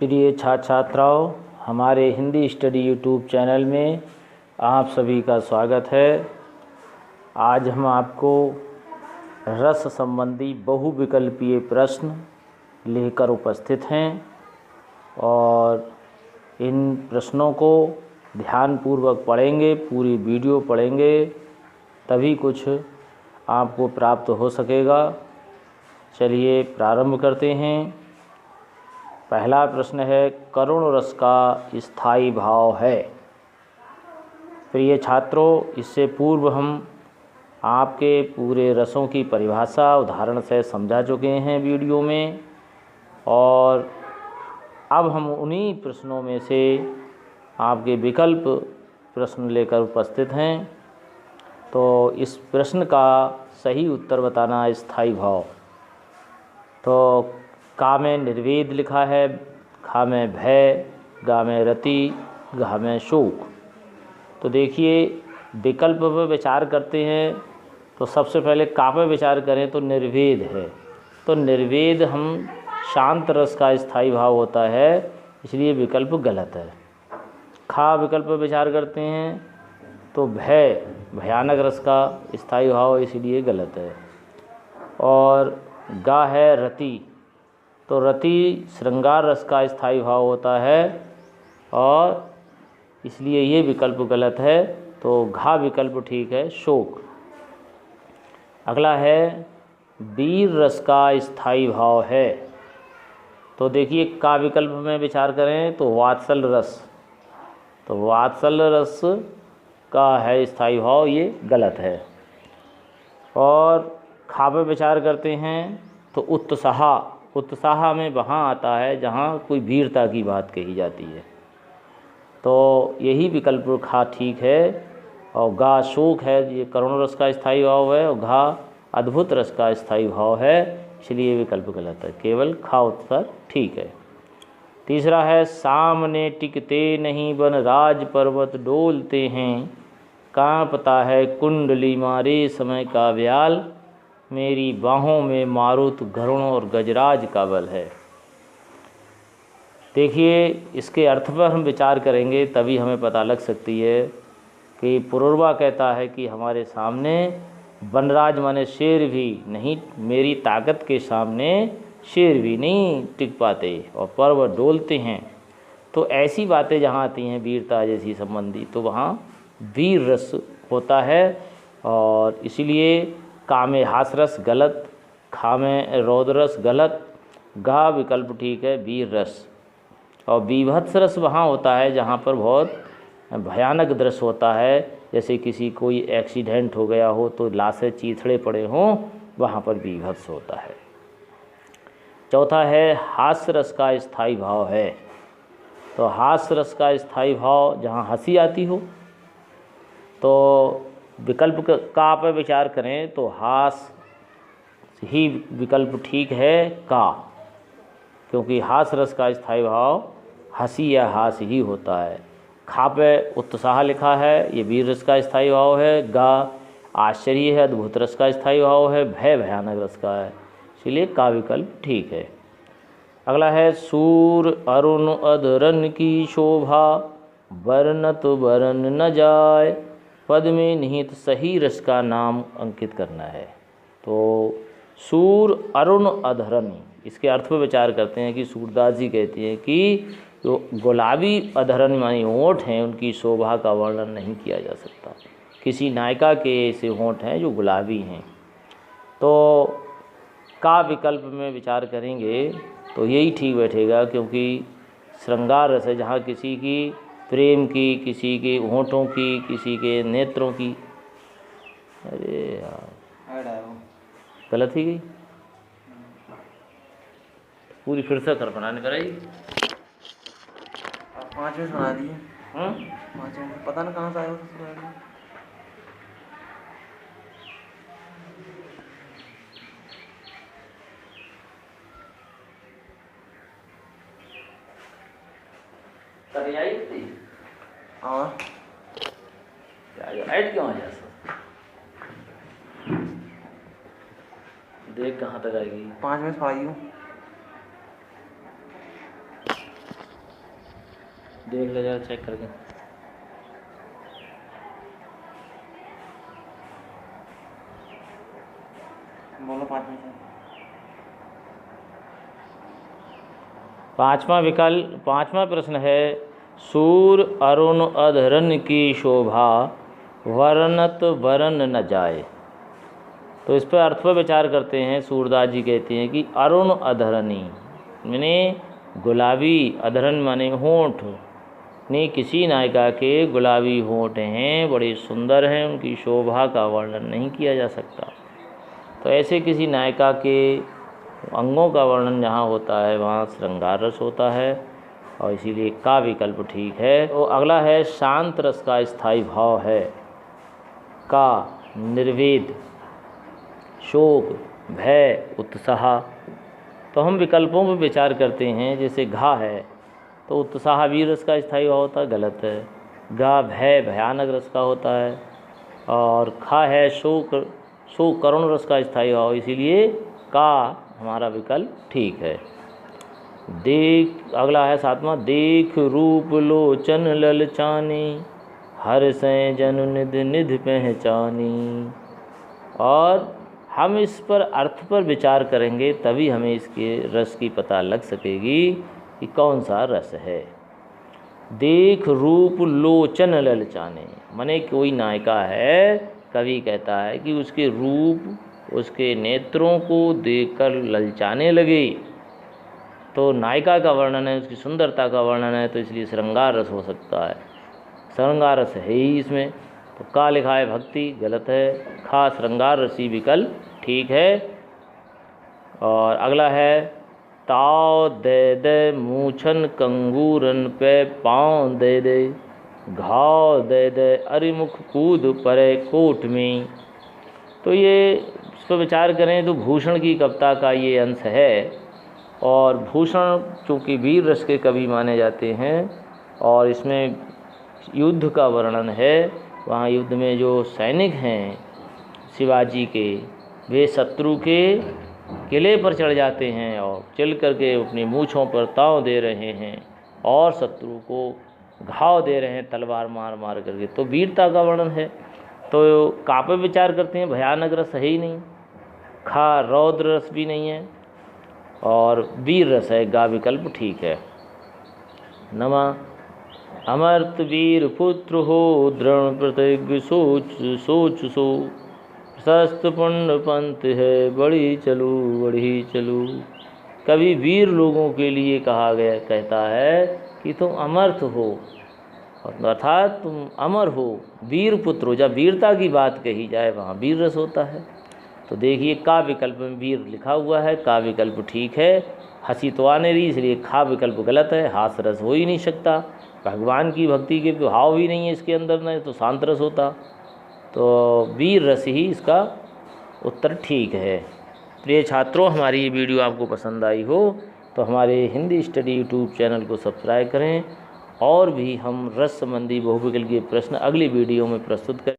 प्रिय छात्र छात्राओं, हमारे हिंदी स्टडी यूट्यूब चैनल में आप सभी का स्वागत है। आज हम आपको रस संबंधी बहुविकल्पीय प्रश्न लेकर उपस्थित हैं और इन प्रश्नों को ध्यानपूर्वक पढ़ेंगे, पूरी वीडियो पढ़ेंगे, तभी कुछ आपको प्राप्त हो सकेगा। चलिए प्रारंभ करते हैं। पहला प्रश्न है, करुण रस का स्थायी भाव है। प्रिय छात्रों, इससे पूर्व हम आपके पूरे रसों की परिभाषा उदाहरण से समझा चुके हैं वीडियो में, और अब हम उन्हीं प्रश्नों में से आपके विकल्प प्रश्न लेकर उपस्थित हैं। तो इस प्रश्न का सही उत्तर बताना स्थायी भाव। तो का में निर्वेद लिखा है, खा में भय, गा में रति, घा में शोक। तो देखिए विकल्प पर विचार करते हैं तो सबसे पहले का पर विचार करें तो निर्वेद है। तो निर्वेद हम शांत रस का स्थायी भाव होता है, इसलिए विकल्प गलत है। खा विकल्प पर विचार करते हैं तो भय भयानक रस का स्थायी भाव, इसलिए गलत है। और गा है रति, तो रति श्रृंगार रस का स्थायी भाव होता है और इसलिए ये विकल्प गलत है। तो घा विकल्प ठीक है, शोक। अगला है वीर रस का स्थायी भाव है। तो देखिए का विकल्प में विचार करें तो वात्सल रस, तो वात्सल रस का है स्थायी भाव, ये गलत है। और खा पर विचार करते हैं तो उत्साह, उत्साह में वहाँ आता है जहाँ कोई वीरता की बात कही जाती है, तो यही विकल्प खा ठीक है। और गा शोक है, ये करुण रस का स्थायी भाव है, और घा अद्भुत रस का स्थायी भाव है, इसलिए विकल्प गलत है, केवल खा उत्तर ठीक है। तीसरा है, सामने टिकते नहीं वन राज पर्वत डोलते हैं, कांपता है कुंडली मारे समय का व्याल, मेरी बाहों में मारुत गरुण और गजराज का बल है। देखिए इसके अर्थ पर हम विचार करेंगे तभी हमें पता लग सकती है कि पुरुरवा कहता है कि हमारे सामने वनराज माने शेर भी नहीं, मेरी ताकत के सामने शेर भी नहीं टिक पाते, और पर्वत डोलते हैं। तो ऐसी बातें जहाँ आती हैं वीरता जैसी संबंधी, तो वहाँ वीर रस होता है, और इसीलिए का में हास रस गलत, खा में रौद्र रस गलत, गा विकल्प ठीक है, वीर रस। और बीभत्स रस वहाँ होता है जहाँ पर बहुत भयानक दृश्य होता है, जैसे किसी कोई एक्सीडेंट हो गया हो तो लाशें चीथड़े पड़े हों, वहाँ पर बीभत्स होता है। चौथा है, हास्य रस का स्थायी भाव है। तो हास्य रस का स्थायी भाव जहाँ हंसी आती हो, तो विकल्प का पर विचार करें तो हास ही विकल्प ठीक है, का, क्योंकि हास रस का स्थायी भाव हंसी या हास ही होता है। खा पे उत्साह लिखा है, ये वीर रस का स्थायी भाव है। गा आश्चर्य है, अद्भुत रस का स्थायी भाव है। भय भयानक रस का है, इसलिए का विकल्प ठीक है। अगला है, सूर अरुण अधरन की शोभा, वर्णत वरन न जाय, पद में निहित सही रस का नाम अंकित करना है। तो सूर अरुण अधरन, इसके अर्थ पर विचार करते हैं कि सूरदास जी कहती हैं कि जो गुलाबी अधरन मानी होंठ हैं, उनकी शोभा का वर्णन नहीं किया जा सकता। किसी नायिका के ऐसे होंठ हैं जो गुलाबी हैं। तो का विकल्प में विचार करेंगे तो यही ठीक बैठेगा, क्योंकि श्रृंगार रस है जहाँ किसी की प्रेम की, किसी के होंठों की, किसी के नेत्रों की। अरे यार गलत ही गई, पूरी फिर से कर बनाने कराई। 5 मिनट बना दिए। 5 मिनट पता ना कहाँ से आया हो। हाँ ऐड क्यों आ जा देख कहाँ तक आएगी। 5 मिनट पढ़ाई हूँ। देख ले जरा चेक करके। बोलो 5 में से। पांचवा प्रश्न है, सूर अरुण अधरन की शोभा वर्णत वरन न जाए। तो इस पर अर्थ पर विचार करते हैं। सूरदास जी कहते हैं कि अरुण अधरनी माने गुलाबी, अधरन माने होंठ, ने किसी नायिका के गुलाबी होंठ हैं, बड़े सुंदर हैं, उनकी शोभा का वर्णन नहीं किया जा सकता। तो ऐसे किसी नायिका के अंगों का वर्णन जहाँ होता है वहाँ श्रृंगार रस होता है, और इसीलिए का विकल्प ठीक है। तो अगला है, शांत रस का स्थायी भाव है। का निर्वेद, शोक, भय, उत्साह। तो हम विकल्पों पर विचार करते हैं। जैसे घा है तो उत्साह वीर रस का स्थायी भाव होता है, गलत है। गा भय भयानक रस का होता है, और खा है शोक करुण रस का स्थायी भाव, इसीलिए का हमारा विकल्प ठीक है। देख, अगला है 7वां, देख रूप लोचन ललचानी, हर सै जनु निध निध पहचानी। और हम इस पर अर्थ पर विचार करेंगे तभी हमें इसके रस की पता लग सकेगी कि कौन सा रस है। देख रूप लोचन ललचाने माने कोई नायिका है, कवि कहता है कि उसके रूप, उसके नेत्रों को देखकर ललचाने लगे, तो नायिका का वर्णन है, उसकी सुंदरता का वर्णन है, तो इसलिए श्रृंगार रस हो सकता है। श्रृंगार रस है ही इसमें, तो का लिखा है भक्ति, गलत है। खा श्रृंगार रसी विकल्प ठीक है। और अगला है, ताव दे दे मूछन कंगूरन पे पाँव दे दे, घाव दे दे अरिमुख कूद परे कोट में। तो ये इस पर विचार करें तो भूषण की कविता का ये अंश है। और भूषण चूँकि वीर रस के कवि माने जाते हैं, और इसमें युद्ध का वर्णन है। वहाँ युद्ध में जो सैनिक हैं शिवाजी के, वे शत्रु के किले पर चढ़ जाते हैं और चल करके अपनी मूँछों पर ताव दे रहे हैं और शत्रु को घाव दे रहे हैं तलवार मार मार करके, तो वीरता का वर्णन है। तो का पे विचार करते हैं, भयानक रस है ही नहीं। खा रौद्र रस भी नहीं है, और वीर रस है, गा विकल्प ठीक है। नमा, अमर्त वीर पुत्र हो दृढ़ प्रतिज्ञ सोच सो, प्रशस्त पुण्य पंथ है बढ़ी चलू। कभी वीर लोगों के लिए कहा गया, कहता है कि तुम अमर्त हो, अर्थात तुम अमर हो, वीर पुत्र हो। जब वीरता की बात कही जाए वहाँ वीर रस होता है। तो देखिए का विकल्प में वीर लिखा हुआ है, का विकल्प ठीक है। हंसी तो आने रही, इसलिए खा विकल्प गलत है, हास रस हो ही नहीं सकता। भगवान की भक्ति के भाव भी नहीं है इसके अंदर, नहीं तो शांत रस होता। तो वीर रस ही इसका उत्तर ठीक है। प्रिय छात्रों, हमारी ये वीडियो आपको पसंद आई हो तो हमारे हिंदी स्टडी यूट्यूब चैनल को सब्सक्राइब करें, और भी हम रस संबंधी बहुविकल्पीय प्रश्न अगली वीडियो में प्रस्तुत करें।